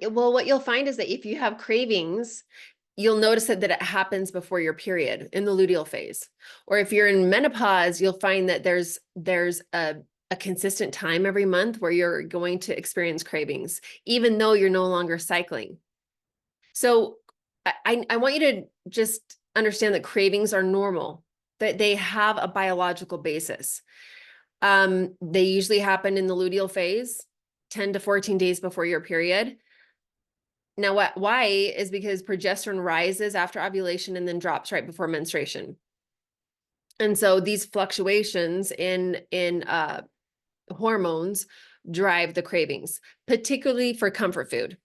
Well, what you'll find is that if you have cravings, you'll notice that it happens before your period in the luteal phase. Or if you're in menopause, you'll find that there's a consistent time every month where you're going to experience cravings, even though you're no longer cycling. So I want you to just understand that cravings are normal, that they have a biological basis. They usually happen in the luteal phase, 10 to 14 days before your period. Now, why is because progesterone rises after ovulation and then drops right before menstruation. And so these fluctuations in hormones drive the cravings, particularly for comfort food,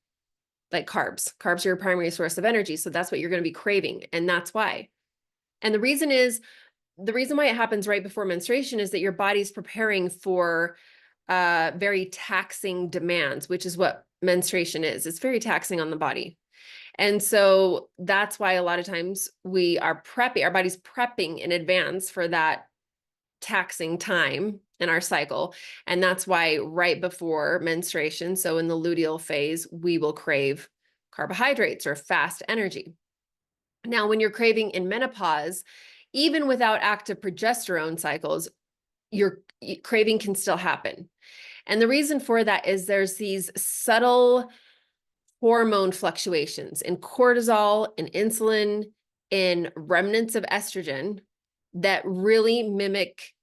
like carbs. Carbs are your primary source of energy. So that's what you're going to be craving. And that's why. And the reason why it happens right before menstruation is that your body's preparing for very taxing demands, which is what menstruation is. It's very taxing on the body. And so that's why a lot of times we are prepping, our body's prepping in advance for that taxing time in our cycle. And that's why right before menstruation, so in the luteal phase, we will crave carbohydrates or fast energy. Now, when you're craving in menopause, even without active progesterone cycles, your craving can still happen. And the reason for that is there's these subtle hormone fluctuations in cortisol, in insulin, in remnants of estrogen that really mimic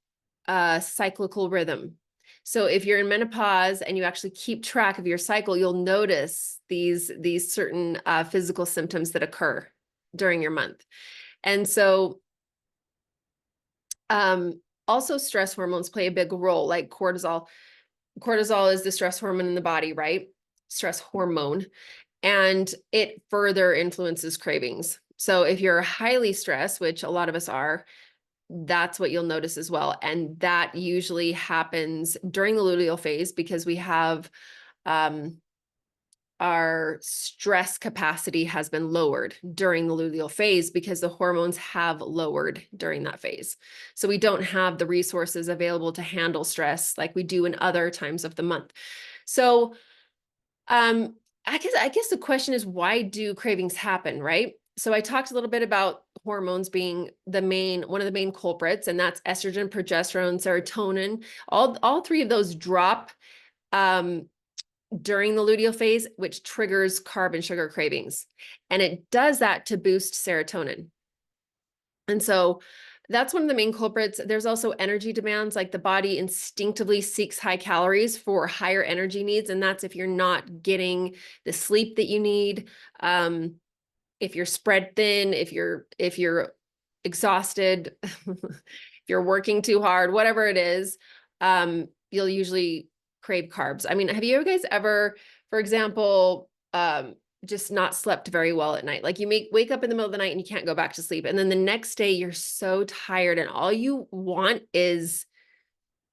cyclical rhythm. So if you're in menopause and you actually keep track of your cycle, you'll notice these certain physical symptoms that occur during your month. And so also stress hormones play a big role, like cortisol. Cortisol is the stress hormone in the body, right? Stress hormone. And it further influences cravings. So if you're highly stressed, which a lot of us are, that's what you'll notice as well. And that usually happens during the luteal phase because we have our stress capacity has been lowered during the luteal phase because the hormones have lowered during that phase. So we don't have the resources available to handle stress like we do in other times of the month. So I guess the question is, why do cravings happen, right? So I talked a little bit about hormones being one of the main culprits, and that's estrogen, progesterone, serotonin. All three of those drop during the luteal phase, which triggers carb and sugar cravings. And it does that to boost serotonin. And so that's one of the main culprits. There's also energy demands, like the body instinctively seeks high calories for higher energy needs. And that's if you're not getting the sleep that you need, if you're spread thin, if you're exhausted, if you're working too hard, whatever it is, you'll usually crave carbs. I mean, have you guys ever, for example, just not slept very well at night? Like you wake up in the middle of the night and you can't go back to sleep. And then the next day you're so tired and all you want is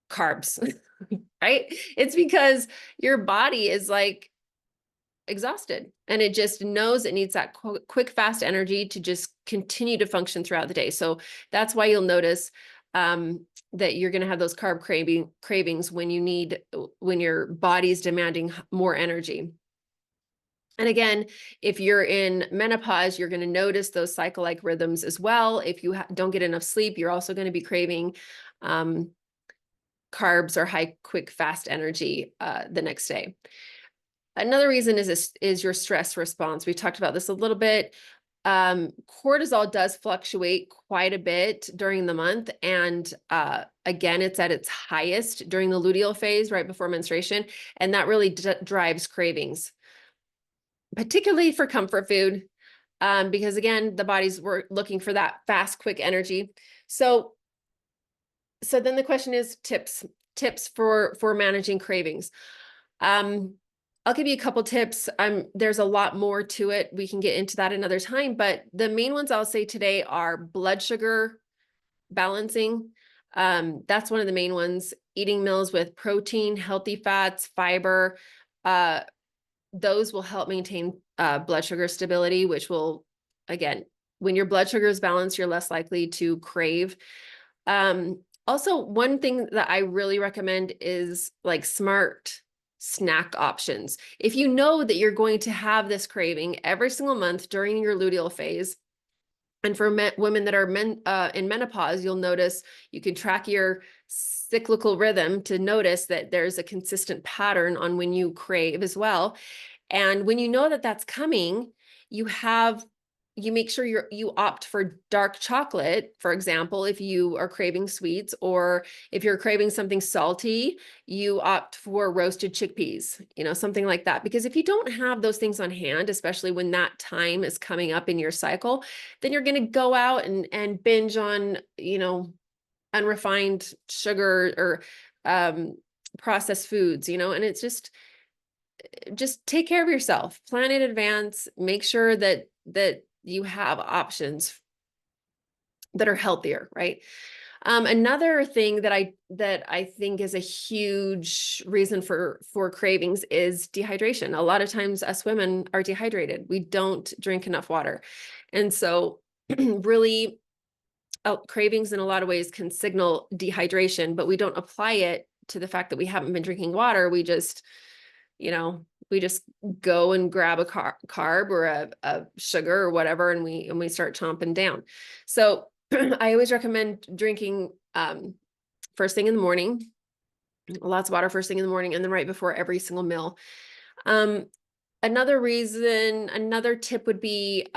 carbs, right? It's because your body is like exhausted and it just knows it needs that quick, fast energy to just continue to function throughout the day. So that's why you'll notice that you're going to have those carb cravings when your body's demanding more energy. And again, if you're in menopause, you're going to notice those cycle-like rhythms as well. If you don't get enough sleep, you're also going to be craving carbs or high, quick, fast energy the next day. Another reason is your stress response. We talked about this a little bit. Cortisol does fluctuate quite a bit during the month. And again, it's at its highest during the luteal phase, right before menstruation. And that really drives cravings, particularly for comfort food, because again, the body's looking for that fast, quick energy. So then the question is tips for managing cravings. I'll give you a couple tips. There's a lot more to it. We can get into that another time, but the main ones I'll say today are blood sugar balancing. That's one of the main ones. Eating meals with protein, healthy fats, fiber. Those will help maintain blood sugar stability, which will, again, when your blood sugar is balanced, you're less likely to crave. Also, one thing that I really recommend is like smart snack options. If you know that you're going to have this craving every single month during your luteal phase, and for women that are in menopause, you'll notice you can track your cyclical rhythm to notice that there's a consistent pattern on when you crave as well. And when you know that that's coming, you make sure you opt for dark chocolate, for example, if you are craving sweets, or if you're craving something salty, you opt for roasted chickpeas, something like that. Because if you don't have those things on hand, especially when that time is coming up in your cycle, then you're going to go out and binge on, unrefined sugar or processed foods, and it's just take care of yourself, plan in advance, make sure that you have options that are healthier, right? Another thing that I think is a huge reason for cravings is dehydration. A lot of times us women are dehydrated. We don't drink enough water. And so really cravings in a lot of ways can signal dehydration, but we don't apply it to the fact that we haven't been drinking water. We just go and grab a carb or a sugar or whatever, and we start chomping down. So I always recommend drinking first thing in the morning, lots of water first thing in the morning, and then right before every single meal. Another tip would be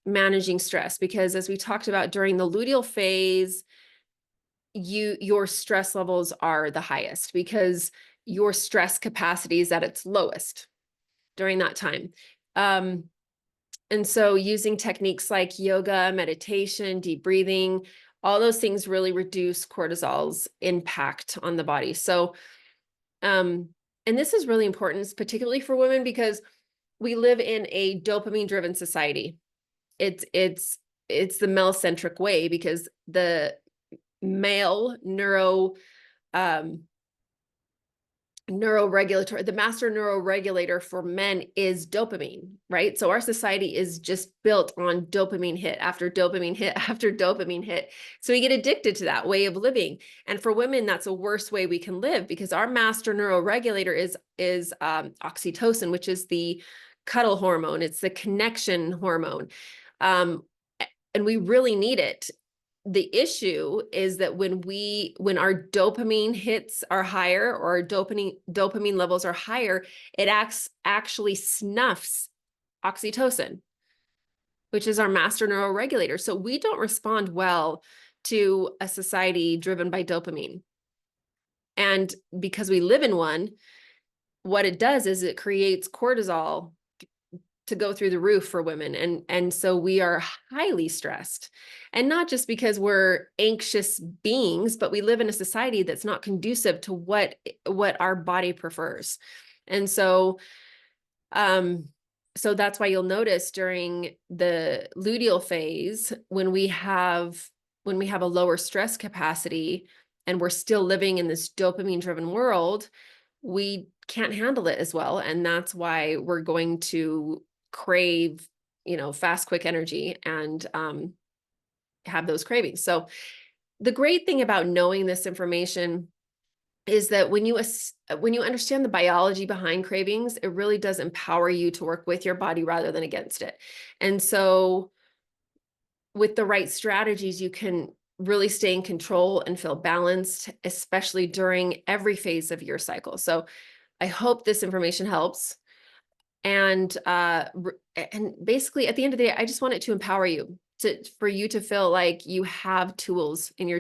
managing stress, because as we talked about during the luteal phase, your stress levels are the highest because your stress capacity is at its lowest during that time. And so using techniques like yoga, meditation, deep breathing, all those things really reduce cortisol's impact on the body. So, and this is really important, particularly for women, because we live in a dopamine driven society. It's the male-centric way, because the male the master neuroregulator for men is dopamine, right? So our society is just built on dopamine hit after dopamine hit after dopamine hit. So we get addicted to that way of living. And for women, that's a worse way we can live, because our master neuroregulator is oxytocin, which is the cuddle hormone. It's the connection hormone. And we really need it. The issue is that when our dopamine hits are higher, or our dopamine levels are higher, it actually snuffs oxytocin, which is our master neuroregulator. So we don't respond well to a society driven by dopamine. And because we live in one, what it does is it creates cortisol to go through the roof for women. And so we are highly stressed, and not just because we're anxious beings, but we live in a society that's not conducive to what our body prefers. And so, so that's why you'll notice during the luteal phase, when we have a lower stress capacity and we're still living in this dopamine driven world, we can't handle it as well. And that's why we're going to crave, fast, quick energy and have those cravings. So the great thing about knowing this information is that when you understand the biology behind cravings, it really does empower you to work with your body rather than against it. And so with the right strategies, you can really stay in control and feel balanced, especially during every phase of your cycle. So I hope this information helps. And basically at the end of the day, I just want it to empower you for you to feel like you have tools in your